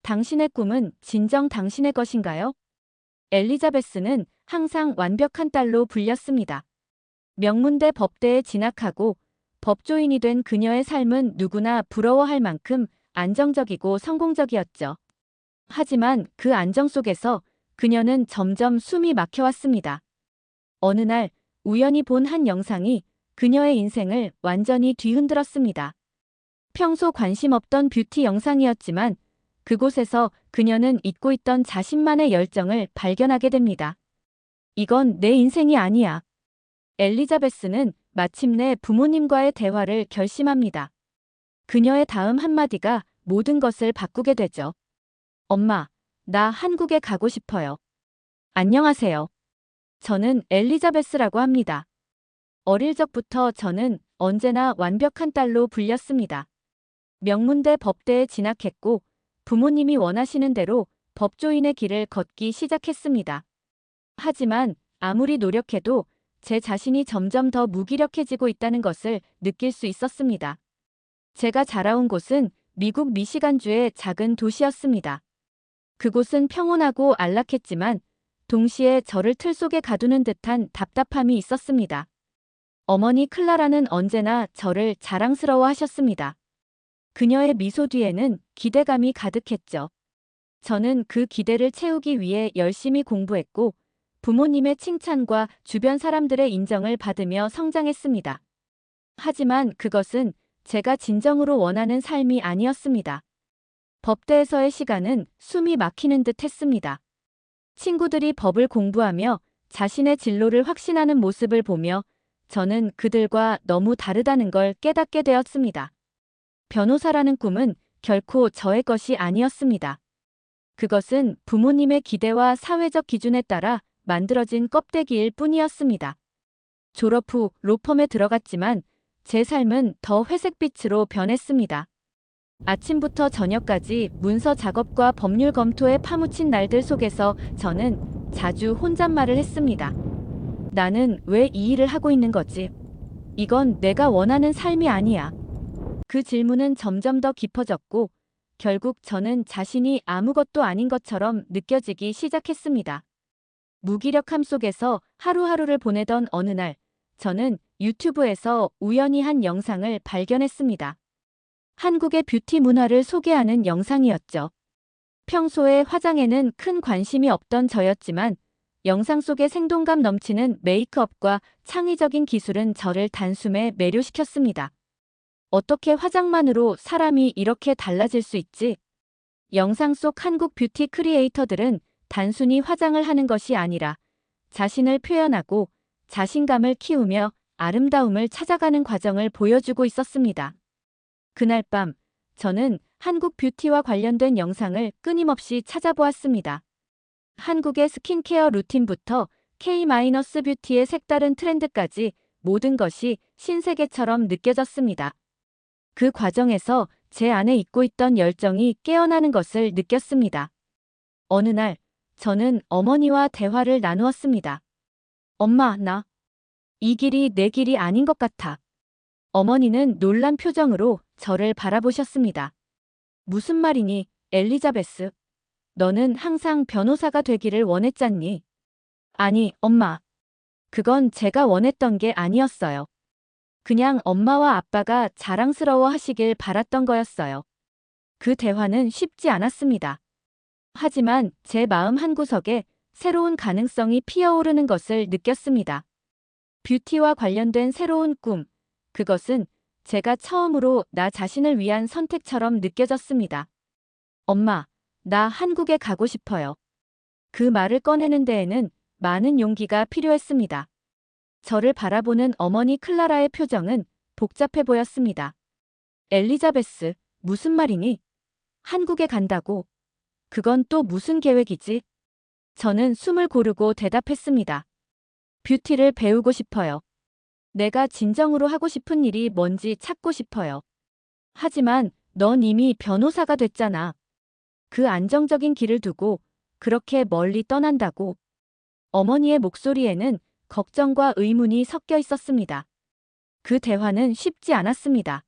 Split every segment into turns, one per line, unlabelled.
당신의 꿈은 진정 당신의 것인가요? 엘리자베스는 항상 완벽한 딸로 불렸습니다. 명문대 법대에 진학하고 법조인이 된 그녀의 삶은 누구나 부러워할 만큼 안정적이고 성공적이었죠. 하지만 그 안정 속에서 그녀는 점점 숨이 막혀왔습니다. 어느 날 우연히 본 한 영상이 그녀의 인생을 완전히 뒤흔들었습니다. 평소 관심 없던 뷰티 영상이었지만 그곳에서 그녀는 잊고 있던 자신만의 열정을 발견하게 됩니다. 이건 내 인생이 아니야. 엘리자베스는 마침내 부모님과의 대화를 결심합니다. 그녀의 다음 한마디가 모든 것을 바꾸게 되죠. 엄마, 나 한국에 가고 싶어요. 안녕하세요. 저는 엘리자베스라고 합니다. 어릴 적부터 저는 언제나 완벽한 딸로 불렸습니다. 명문대 법대에 진학했고 부모님이 원하시는 대로 법조인의 길을 걷기 시작했습니다. 하지만 아무리 노력해도 제 자신이 점점 더 무기력해지고 있다는 것을 느낄 수 있었습니다. 제가 자라온 곳은 미국 미시간주의 작은 도시였습니다. 그곳은 평온하고 안락했지만 동시에 저를 틀 속에 가두는 듯한 답답함이 있었습니다. 어머니 클라라는 언제나 저를 자랑스러워 하셨습니다. 그녀의 미소 뒤에는 기대감이 가득했죠. 저는 그 기대를 채우기 위해 열심히 공부했고 부모님의 칭찬과 주변 사람들의 인정을 받으며 성장했습니다. 하지만 그것은 제가 진정으로 원하는 삶이 아니었습니다. 법대에서의 시간은 숨이 막히는 듯 했습니다. 친구들이 법을 공부하며 자신의 진로를 확신하는 모습을 보며 저는 그들과 너무 다르다는 걸 깨닫게 되었습니다. 변호사라는 꿈은 결코 저의 것이 아니었습니다. 그것은 부모님의 기대와 사회적 기준에 따라 만들어진 껍데기일 뿐이었습니다. 졸업 후 로펌에 들어갔지만 제 삶은 더 회색빛으로 변했습니다. 아침부터 저녁까지 문서 작업과 법률 검토에 파묻힌 날들 속에서 저는 자주 혼잣말을 했습니다. 나는 왜 이 일을 하고 있는 거지? 이건 내가 원하는 삶이 아니야. 그 질문은 점점 더 깊어졌고 결국 저는 자신이 아무것도 아닌 것처럼 느껴지기 시작했습니다. 무기력함 속에서 하루하루를 보내던 어느 날 저는 유튜브에서 우연히 한 영상을 발견했습니다. 한국의 뷰티 문화를 소개하는 영상이었죠. 평소에 화장에는 큰 관심이 없던 저였지만 영상 속의 생동감 넘치는 메이크업과 창의적인 기술은 저를 단숨에 매료시켰습니다. 어떻게 화장만으로 사람이 이렇게 달라질 수 있지? 영상 속 한국 뷰티 크리에이터들은 단순히 화장을 하는 것이 아니라 자신을 표현하고 자신감을 키우며 아름다움을 찾아가는 과정을 보여주고 있었습니다. 그날 밤 저는 한국 뷰티와 관련된 영상을 끊임없이 찾아보았습니다. 한국의 스킨케어 루틴부터 K-뷰티의 색다른 트렌드까지 모든 것이 신세계처럼 느껴졌습니다. 그 과정에서 제 안에 잊고 있던 열정이 깨어나는 것을 느꼈습니다. 어느 날 저는 어머니와 대화를 나누었습니다. 엄마, 이 길이 내 길이 아닌 것 같아. 어머니는 놀란 표정으로 저를 바라보셨습니다. 무슨 말이니, 엘리자베스? 너는 항상 변호사가 되기를 원했잖니? 아니, 엄마. 그건 제가 원했던 게 아니었어요. 그냥 엄마와 아빠가 자랑스러워 하시길 바랐던 거였어요. 그 대화는 쉽지 않았습니다. 하지만 제 마음 한구석에 새로운 가능성이 피어오르는 것을 느꼈습니다. 뷰티와 관련된 새로운 꿈, 그것은 제가 처음으로 나 자신을 위한 선택처럼 느껴졌습니다. 엄마, 나 한국에 가고 싶어요. 그 말을 꺼내는 데에는 많은 용기가 필요했습니다. 저를 바라보는 어머니 클라라의 표정은 복잡해 보였습니다. 엘리자베스, 무슨 말이니? 한국에 간다고? 그건 또 무슨 계획이지? 저는 숨을 고르고 대답했습니다. 뷰티를 배우고 싶어요. 내가 진정으로 하고 싶은 일이 뭔지 찾고 싶어요. 하지만 넌 이미 변호사가 됐잖아. 그 안정적인 길을 두고 그렇게 멀리 떠난다고. 어머니의 목소리에는 걱정과 의문이 섞여 있었습니다. 그 대화는 쉽지 않았습니다.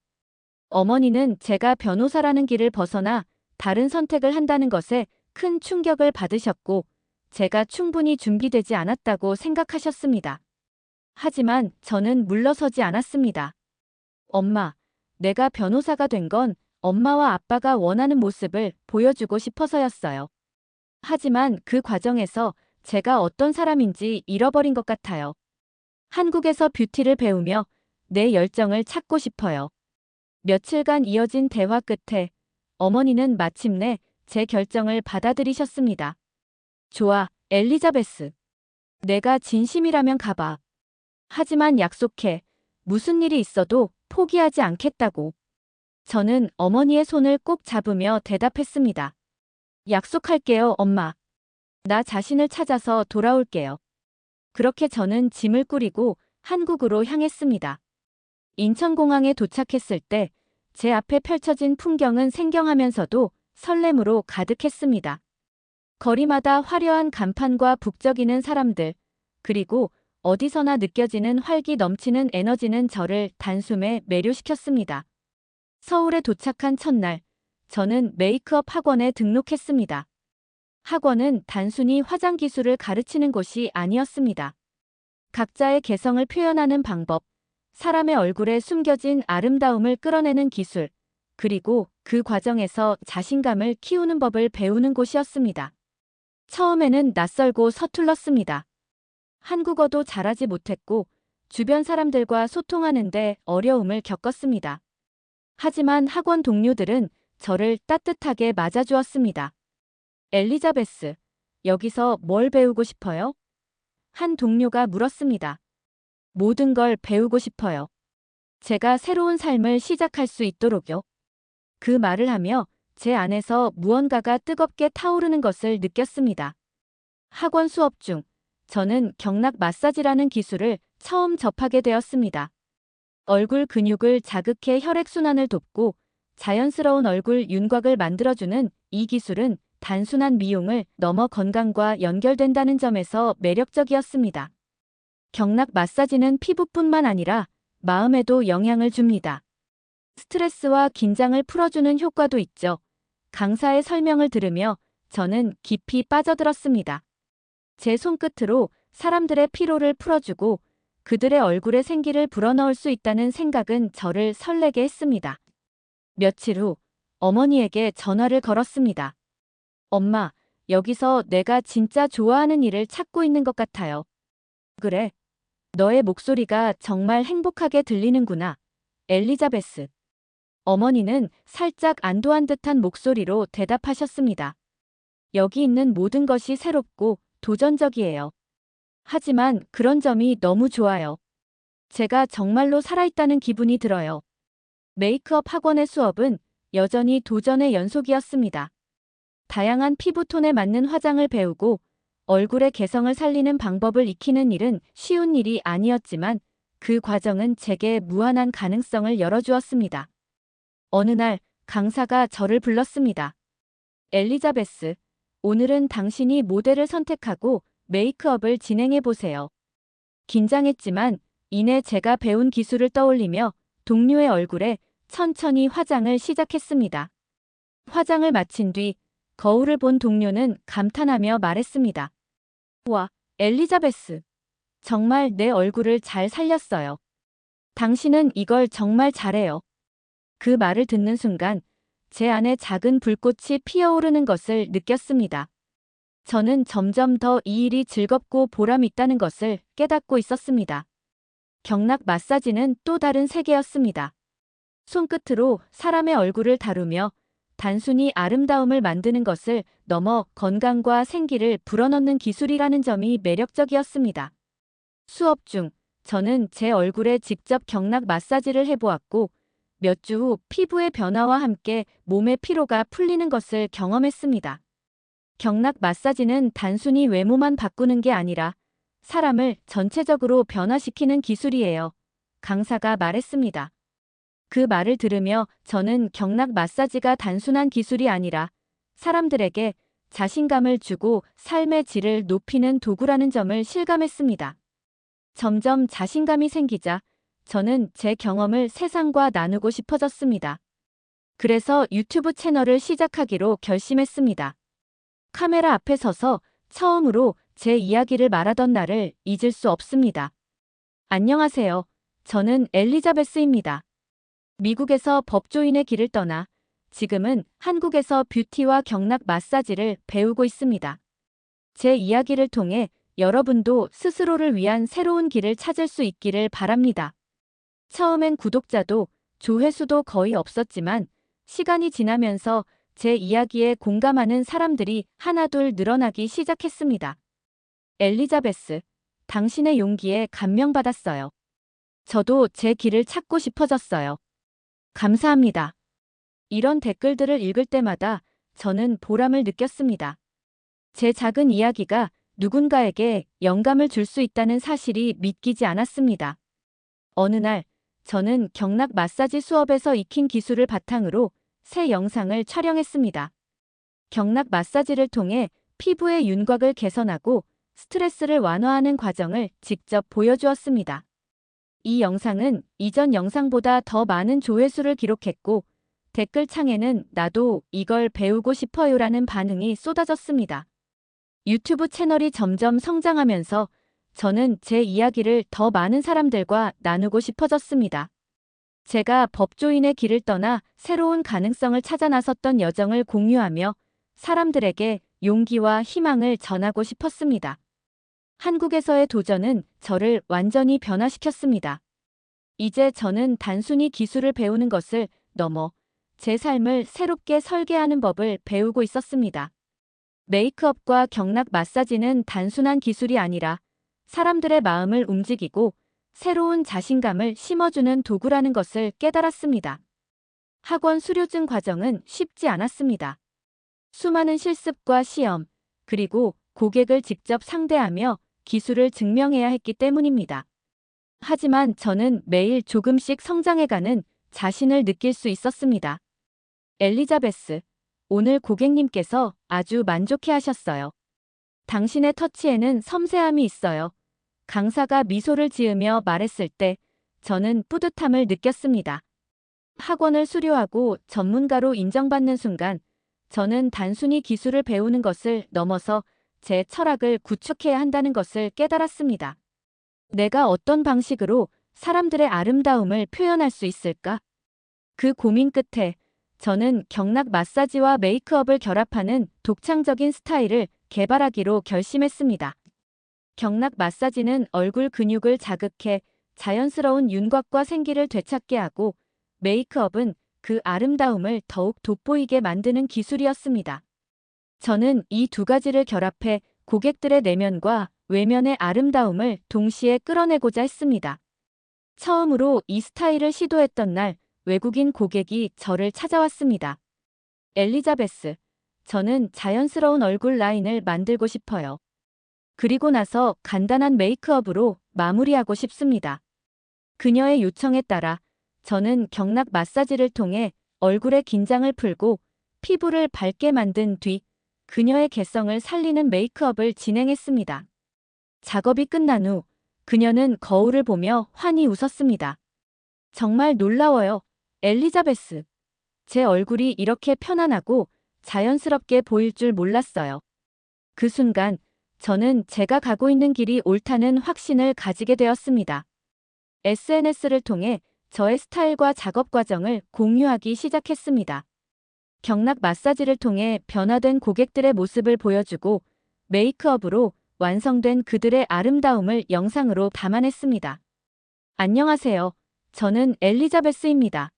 어머니는 제가 변호사라는 길을 벗어나 다른 선택을 한다는 것에 큰 충격을 받으셨고, 제가 충분히 준비되지 않았다고 생각하셨습니다. 하지만 저는 물러서지 않았습니다. 엄마, 내가 변호사가 된 건 엄마와 아빠가 원하는 모습을 보여주고 싶어서였어요. 하지만 그 과정에서 제가 어떤 사람인지 잃어버린 것 같아요. 한국에서 뷰티를 배우며 내 열정을 찾고 싶어요. 며칠간 이어진 대화 끝에 어머니는 마침내 제 결정을 받아들이셨습니다. 좋아, 엘리자베스. 내가 진심이라면 가봐. 하지만 약속해. 무슨 일이 있어도 포기하지 않겠다고. 저는 어머니의 손을 꼭 잡으며 대답했습니다. 약속할게요, 엄마. 나 자신을 찾아서 돌아올게요. 그렇게 저는 짐을 꾸리고 한국으로 향했습니다. 인천공항에 도착했을 때 제 앞에 펼쳐진 풍경은 생경하면서도 설렘으로 가득했습니다. 거리마다 화려한 간판과 북적이는 사람들, 그리고 어디서나 느껴지는 활기 넘치는 에너지는 저를 단숨에 매료시켰습니다. 서울에 도착한 첫날, 저는 메이크업 학원에 등록했습니다. 학원은 단순히 화장 기술을 가르치는 곳이 아니었습니다. 각자의 개성을 표현하는 방법, 사람의 얼굴에 숨겨진 아름다움을 끌어내는 기술, 그리고 그 과정에서 자신감을 키우는 법을 배우는 곳이었습니다. 처음에는 낯설고 서툴렀습니다. 한국어도 잘하지 못했고 주변 사람들과 소통하는데 어려움을 겪었습니다. 하지만 학원 동료들은 저를 따뜻하게 맞아주었습니다. 엘리자베스, 여기서 뭘 배우고 싶어요? 한 동료가 물었습니다. 모든 걸 배우고 싶어요. 제가 새로운 삶을 시작할 수 있도록요. 그 말을 하며 제 안에서 무언가가 뜨겁게 타오르는 것을 느꼈습니다. 학원 수업 중 저는 경락 마사지라는 기술을 처음 접하게 되었습니다. 얼굴 근육을 자극해 혈액순환을 돕고 자연스러운 얼굴 윤곽을 만들어주는 이 기술은 단순한 미용을 넘어 건강과 연결된다는 점에서 매력적이었습니다. 경락 마사지는 피부뿐만 아니라 마음에도 영향을 줍니다. 스트레스와 긴장을 풀어주는 효과도 있죠. 강사의 설명을 들으며 저는 깊이 빠져들었습니다. 제 손끝으로 사람들의 피로를 풀어주고 그들의 얼굴에 생기를 불어넣을 수 있다는 생각은 저를 설레게 했습니다. 며칠 후 어머니에게 전화를 걸었습니다. 엄마, 여기서 내가 진짜 좋아하는 일을 찾고 있는 것 같아요. 그래. 너의 목소리가 정말 행복하게 들리는구나. 엘리자베스. 어머니는 살짝 안도한 듯한 목소리로 대답하셨습니다. 여기 있는 모든 것이 새롭고 도전적이에요. 하지만 그런 점이 너무 좋아요. 제가 정말로 살아있다는 기분이 들어요. 메이크업 학원의 수업은 여전히 도전의 연속이었습니다. 다양한 피부톤에 맞는 화장을 배우고 얼굴의 개성을 살리는 방법을 익히는 일은 쉬운 일이 아니었지만 그 과정은 제게 무한한 가능성을 열어주었습니다. 어느 날 강사가 저를 불렀습니다. 엘리자베스, 오늘은 당신이 모델을 선택하고 메이크업을 진행해 보세요. 긴장했지만 이내 제가 배운 기술을 떠올리며 동료의 얼굴에 천천히 화장을 시작했습니다. 화장을 마친 뒤 거울을 본 동료는 감탄하며 말했습니다. 와, 엘리자베스. 정말 내 얼굴을 잘 살렸어요. 당신은 이걸 정말 잘해요. 그 말을 듣는 순간 제 안에 작은 불꽃이 피어오르는 것을 느꼈습니다. 저는 점점 더 이 일이 즐겁고 보람 있다는 것을 깨닫고 있었습니다. 경락 마사지는 또 다른 세계였습니다. 손끝으로 사람의 얼굴을 다루며 단순히 아름다움을 만드는 것을 넘어 건강과 생기를 불어넣는 기술이라는 점이 매력적이었습니다. 수업 중 저는 제 얼굴에 직접 경락 마사지를 해보았고 몇 주 후 피부의 변화와 함께 몸의 피로가 풀리는 것을 경험했습니다. 경락 마사지는 단순히 외모만 바꾸는 게 아니라 사람을 전체적으로 변화시키는 기술이에요. 강사가 말했습니다. 그 말을 들으며 저는 경락 마사지가 단순한 기술이 아니라 사람들에게 자신감을 주고 삶의 질을 높이는 도구라는 점을 실감했습니다. 점점 자신감이 생기자 저는 제 경험을 세상과 나누고 싶어졌습니다. 그래서 유튜브 채널을 시작하기로 결심했습니다. 카메라 앞에 서서 처음으로 제 이야기를 말하던 날을 잊을 수 없습니다. 안녕하세요. 저는 엘리자베스입니다. 미국에서 법조인의 길을 떠나 지금은 한국에서 뷰티와 경락 마사지를 배우고 있습니다. 제 이야기를 통해 여러분도 스스로를 위한 새로운 길을 찾을 수 있기를 바랍니다. 처음엔 구독자도 조회수도 거의 없었지만 시간이 지나면서 제 이야기에 공감하는 사람들이 하나둘 늘어나기 시작했습니다. 엘리자베스, 당신의 용기에 감명받았어요. 저도 제 길을 찾고 싶어졌어요. 감사합니다. 이런 댓글들을 읽을 때마다 저는 보람을 느꼈습니다. 제 작은 이야기가 누군가에게 영감을 줄 수 있다는 사실이 믿기지 않았습니다. 어느 날, 저는 경락 마사지 수업에서 익힌 기술을 바탕으로 새 영상을 촬영했습니다. 경락 마사지를 통해 피부의 윤곽을 개선하고 스트레스를 완화하는 과정을 직접 보여주었습니다. 이 영상은 이전 영상보다 더 많은 조회수를 기록했고 댓글창에는 나도 이걸 배우고 싶어요라는 반응이 쏟아졌습니다. 유튜브 채널이 점점 성장하면서 저는 제 이야기를 더 많은 사람들과 나누고 싶어졌습니다. 제가 법조인의 길을 떠나 새로운 가능성을 찾아 나섰던 여정을 공유하며 사람들에게 용기와 희망을 전하고 싶었습니다. 한국에서의 도전은 저를 완전히 변화시켰습니다. 이제 저는 단순히 기술을 배우는 것을 넘어 제 삶을 새롭게 설계하는 법을 배우고 있었습니다. 메이크업과 경락 마사지는 단순한 기술이 아니라 사람들의 마음을 움직이고 새로운 자신감을 심어주는 도구라는 것을 깨달았습니다. 학원 수료증 과정은 쉽지 않았습니다. 수많은 실습과 시험, 그리고 고객을 직접 상대하며 기술을 증명해야 했기 때문입니다. 하지만 저는 매일 조금씩 성장해가는 자신을 느낄 수 있었습니다. 엘리자베스, 오늘 고객님께서 아주 만족해 하셨어요. 당신의 터치에는 섬세함이 있어요. 강사가 미소를 지으며 말했을 때 저는 뿌듯함을 느꼈습니다. 학원을 수료하고 전문가로 인정받는 순간 저는 단순히 기술을 배우는 것을 넘어서 제 철학을 구축해야 한다는 것을 깨달았습니다. 내가 어떤 방식으로 사람들의 아름다움을 표현할 수 있을까? 그 고민 끝에 저는 경락 마사지와 메이크업을 결합하는 독창적인 스타일을 개발하기로 결심했습니다. 경락 마사지는 얼굴 근육을 자극해 자연스러운 윤곽과 생기를 되찾게 하고 메이크업은 그 아름다움을 더욱 돋보이게 만드는 기술이었습니다. 저는 이 두 가지를 결합해 고객들의 내면과 외면의 아름다움을 동시에 끌어내고자 했습니다. 처음으로 이 스타일을 시도했던 날 외국인 고객이 저를 찾아왔습니다. 엘리자베스, 저는 자연스러운 얼굴 라인을 만들고 싶어요. 그리고 나서 간단한 메이크업으로 마무리하고 싶습니다. 그녀의 요청에 따라 저는 경락 마사지를 통해 얼굴의 긴장을 풀고 피부를 밝게 만든 뒤 그녀의 개성을 살리는 메이크업을 진행했습니다. 작업이 끝난 후 그녀는 거울을 보며 환히 웃었습니다. 정말 놀라워요, 엘리자베스. 제 얼굴이 이렇게 편안하고 자연스럽게 보일 줄 몰랐어요. 그 순간 저는 제가 가고 있는 길이 옳다는 확신을 가지게 되었습니다. SNS를 통해 저의 스타일과 작업 과정을 공유하기 시작했습니다. 경락 마사지를 통해 변화된 고객들의 모습을 보여주고 메이크업으로 완성된 그들의 아름다움을 영상으로 담아냈습니다. 안녕하세요. 저는 엘리자베스입니다.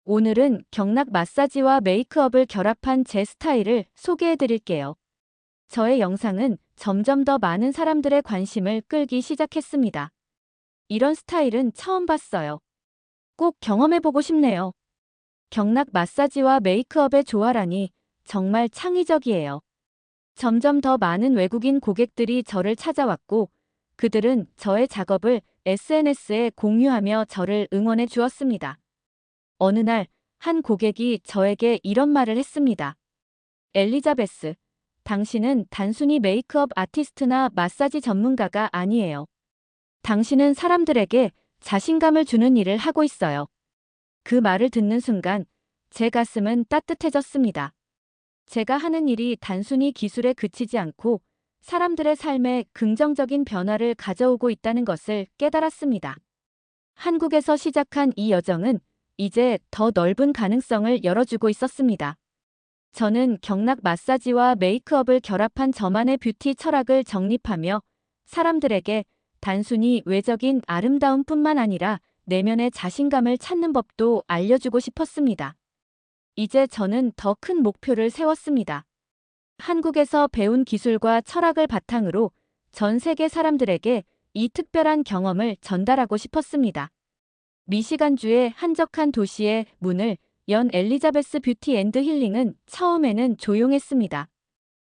오늘은 경락 마사지와 메이크업을 결합한 제 스타일을 소개해 드릴게요. 저의 영상은 점점 더 많은 사람들의 관심을 끌기 시작했습니다. 이런 스타일은 처음 봤어요. 꼭 경험해보고 싶네요. 경락 마사지와 메이크업의 조화라니 정말 창의적이에요. 점점 더 많은 외국인 고객들이 저를 찾아왔고 그들은 저의 작업을 SNS에 공유하며 저를 응원해 주었습니다. 어느 날 한 고객이 저에게 이런 말을 했습니다. 엘리자베스, 당신은 단순히 메이크업 아티스트나 마사지 전문가가 아니에요. 당신은 사람들에게 자신감을 주는 일을 하고 있어요. 그 말을 듣는 순간 제 가슴은 따뜻해졌습니다. 제가 하는 일이 단순히 기술에 그치지 않고 사람들의 삶에 긍정적인 변화를 가져오고 있다는 것을 깨달았습니다. 한국에서 시작한 이 여정은 이제 더 넓은 가능성을 열어주고 있었습니다. 저는 경락 마사지와 메이크업을 결합한 저만의 뷰티 철학을 정립하며 사람들에게 단순히 외적인 아름다움뿐만 아니라 내면의 자신감을 찾는 법도 알려주고 싶었습니다. 이제 저는 더 큰 목표를 세웠습니다. 한국에서 배운 기술과 철학을 바탕으로 전 세계 사람들에게 이 특별한 경험을 전달하고 싶었습니다. 미시간주의 한적한 도시의 문을 연 엘리자베스 뷰티 앤드 힐링은 처음에는 조용했습니다.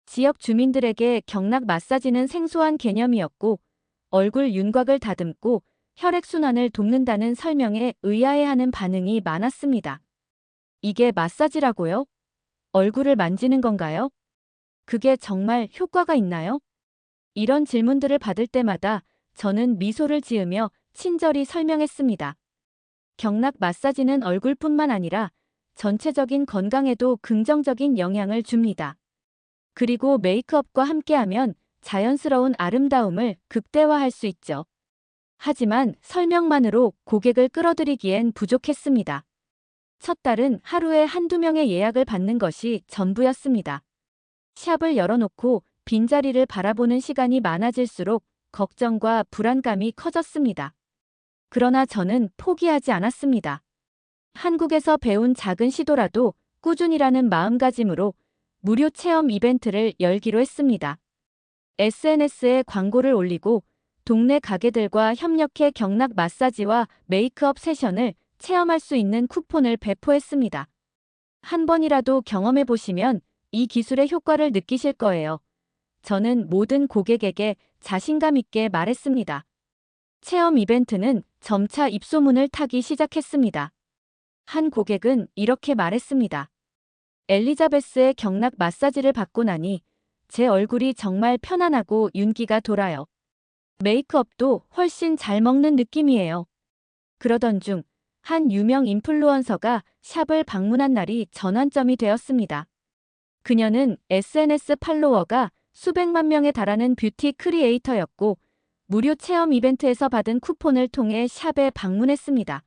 지역 주민들에게 경락 마사지는 생소한 개념이었고 얼굴 윤곽을 다듬고 혈액순환을 돕는다는 설명에 의아해하는 반응이 많았습니다. 이게 마사지라고요? 얼굴을 만지는 건가요? 그게 정말 효과가 있나요? 이런 질문들을 받을 때마다 저는 미소를 지으며 친절히 설명했습니다. 경락 마사지는 얼굴뿐만 아니라 전체적인 건강에도 긍정적인 영향을 줍니다. 그리고 메이크업과 함께하면 자연스러운 아름다움을 극대화할 수 있죠. 하지만 설명만으로 고객을 끌어들이기엔 부족했습니다. 첫 달은 하루에 한두 명의 예약을 받는 것이 전부였습니다. 샵을 열어놓고 빈자리를 바라보는 시간이 많아질수록 걱정과 불안감이 커졌습니다. 그러나 저는 포기하지 않았습니다. 한국에서 배운 작은 시도라도 꾸준히라는 마음가짐으로 무료 체험 이벤트를 열기로 했습니다. SNS에 광고를 올리고 동네 가게들과 협력해 경락 마사지와 메이크업 세션을 체험할 수 있는 쿠폰을 배포했습니다. 한 번이라도 경험해 보시면 이 기술의 효과를 느끼실 거예요. 저는 모든 고객에게 자신감 있게 말했습니다. 체험 이벤트는 점차 입소문을 타기 시작했습니다. 한 고객은 이렇게 말했습니다. 엘리자베스의 경락 마사지를 받고 나니 제 얼굴이 정말 편안하고 윤기가 돌아요. 메이크업도 훨씬 잘 먹는 느낌이에요. 그러던 중 한 유명 인플루언서가 샵을 방문한 날이 전환점이 되었습니다. 그녀는 SNS 팔로워가 수백만 명에 달하는 뷰티 크리에이터였고 무료 체험 이벤트에서 받은 쿠폰을 통해 샵에 방문했습니다.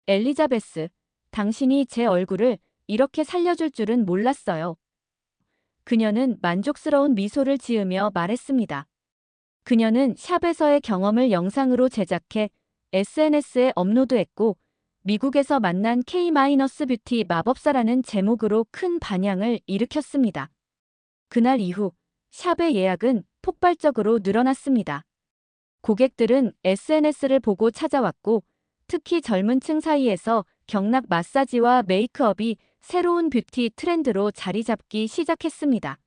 엘리자베스, 당신이 제 얼굴을 이렇게 살려줄 줄은 몰랐어요. 그녀는 만족스러운 미소를 지으며 말했습니다. 그녀는 샵에서의 경험을 영상으로 제작해 SNS에 업로드했고 미국에서 만난 K-뷰티 마법사라는 제목으로 큰 반향을 일으켰습니다. 그날 이후 샵의 예약은 폭발적으로 늘어났습니다. 고객들은 SNS를 보고 찾아왔고 특히 젊은 층 사이에서 경락 마사지와 메이크업이 새로운 뷰티 트렌드로 자리 잡기 시작했습니다.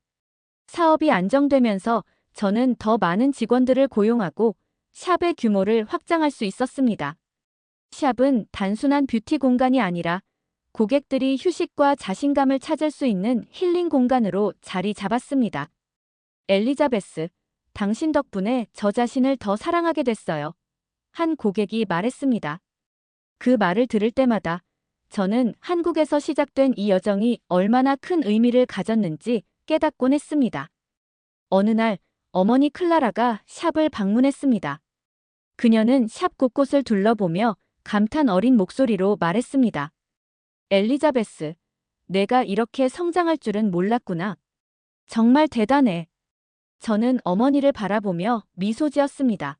사업이 안정되면서 저는 더 많은 직원들을 고용하고 샵의 규모를 확장할 수 있었습니다. 샵은 단순한 뷰티 공간이 아니라 고객들이 휴식과 자신감을 찾을 수 있는 힐링 공간으로 자리 잡았습니다. 엘리자베스, 당신 덕분에 저 자신을 더 사랑하게 됐어요. 한 고객이 말했습니다. 그 말을 들을 때마다 저는 한국에서 시작된 이 여정이 얼마나 큰 의미를 가졌는지 깨닫곤 했습니다. 어느 날 어머니 클라라가 샵을 방문했습니다. 그녀는 샵 곳곳을 둘러보며 감탄 어린 목소리로 말했습니다. 엘리자베스, 내가 이렇게 성장할 줄은 몰랐구나. 정말 대단해. 저는 어머니를 바라보며 미소 지었습니다.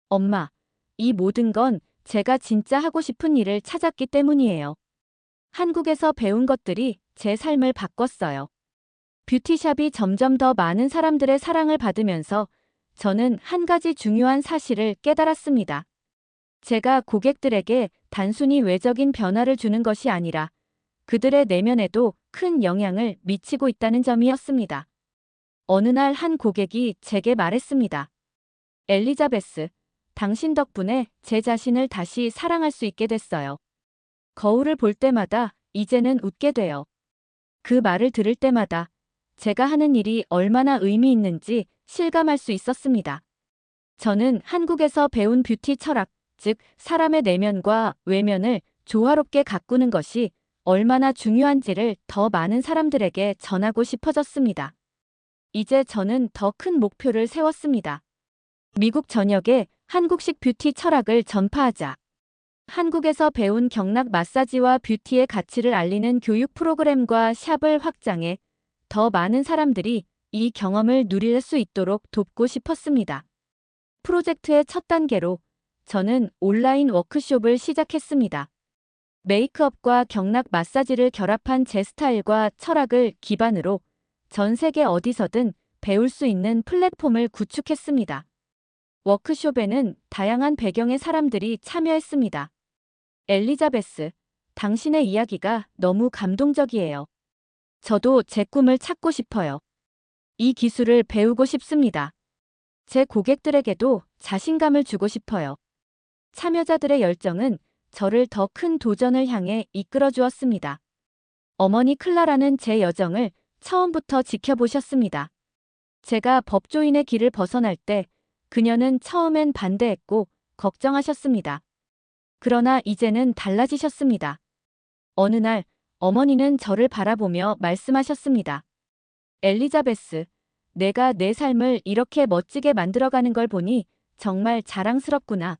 엄마, 이 모든 건 제가 진짜 하고 싶은 일을 찾았기 때문이에요. 한국에서 배운 것들이 제 삶을 바꿨어요. 뷰티샵이 점점 더 많은 사람들의 사랑을 받으면서 저는 한 가지 중요한 사실을 깨달았습니다. 제가 고객들에게 단순히 외적인 변화를 주는 것이 아니라 그들의 내면에도 큰 영향을 미치고 있다는 점이었습니다. 어느 날 한 고객이 제게 말했습니다. 엘리자베스, 당신 덕분에 제 자신을 다시 사랑할 수 있게 됐어요. 거울을 볼 때마다 이제는 웃게 돼요. 그 말을 들을 때마다 제가 하는 일이 얼마나 의미 있는지 실감할 수 있었습니다. 저는 한국에서 배운 뷰티 철학, 즉 사람의 내면과 외면을 조화롭게 가꾸는 것이 얼마나 중요한지를 더 많은 사람들에게 전하고 싶어졌습니다. 이제 저는 더 큰 목표를 세웠습니다. 미국 전역에 한국식 뷰티 철학을 전파하자. 한국에서 배운 경락 마사지와 뷰티의 가치를 알리는 교육 프로그램과 샵을 확장해 더 많은 사람들이 이 경험을 누릴 수 있도록 돕고 싶었습니다. 프로젝트의 첫 단계로 저는 온라인 워크숍을 시작했습니다. 메이크업과 경락 마사지를 결합한 제 스타일과 철학을 기반으로 전 세계 어디서든 배울 수 있는 플랫폼을 구축했습니다. 워크숍에는 다양한 배경의 사람들이 참여했습니다. 엘리자베스, 당신의 이야기가 너무 감동적이에요. 저도 제 꿈을 찾고 싶어요. 이 기술을 배우고 싶습니다. 제 고객들에게도 자신감을 주고 싶어요. 참여자들의 열정은 저를 더 큰 도전을 향해 이끌어 주었습니다. 어머니 클라라는 제 여정을 처음부터 지켜보셨습니다. 제가 법조인의 길을 벗어날 때 그녀는 처음엔 반대했고 걱정하셨습니다. 그러나 이제는 달라지셨습니다. 어느 날 어머니는 저를 바라보며 말씀하셨습니다. 엘리자베스, 내가 내 삶을 이렇게 멋지게 만들어가는 걸 보니 정말 자랑스럽구나.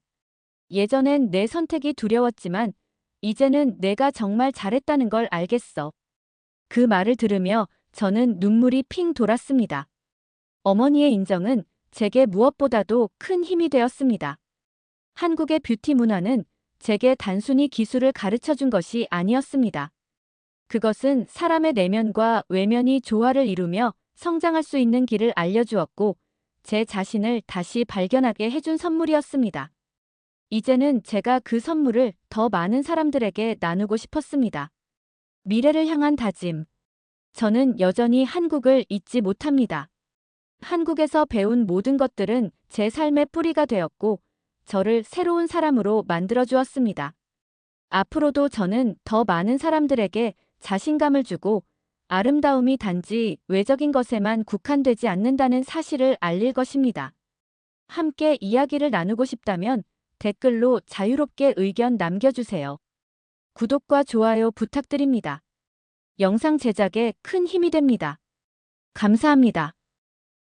예전엔 내 선택이 두려웠지만 이제는 내가 정말 잘했다는 걸 알겠어. 그 말을 들으며 저는 눈물이 핑 돌았습니다. 어머니의 인정은 제게 무엇보다도 큰 힘이 되었습니다. 한국의 뷰티 문화는 제게 단순히 기술을 가르쳐 준 것이 아니었습니다. 그것은 사람의 내면과 외면이 조화를 이루며 성장할 수 있는 길을 알려주었고 제 자신을 다시 발견하게 해준 선물이었습니다. 이제는 제가 그 선물을 더 많은 사람들에게 나누고 싶었습니다. 미래를 향한 다짐. 저는 여전히 한국을 잊지 못합니다. 한국에서 배운 모든 것들은 제 삶의 뿌리가 되었고 저를 새로운 사람으로 만들어 주었습니다. 앞으로도 저는 더 많은 사람들에게 자신감을 주고 아름다움이 단지 외적인 것에만 국한되지 않는다는 사실을 알릴 것입니다. 함께 이야기를 나누고 싶다면 댓글로 자유롭게 의견 남겨주세요. 구독과 좋아요 부탁드립니다. 영상 제작에 큰 힘이 됩니다. 감사합니다.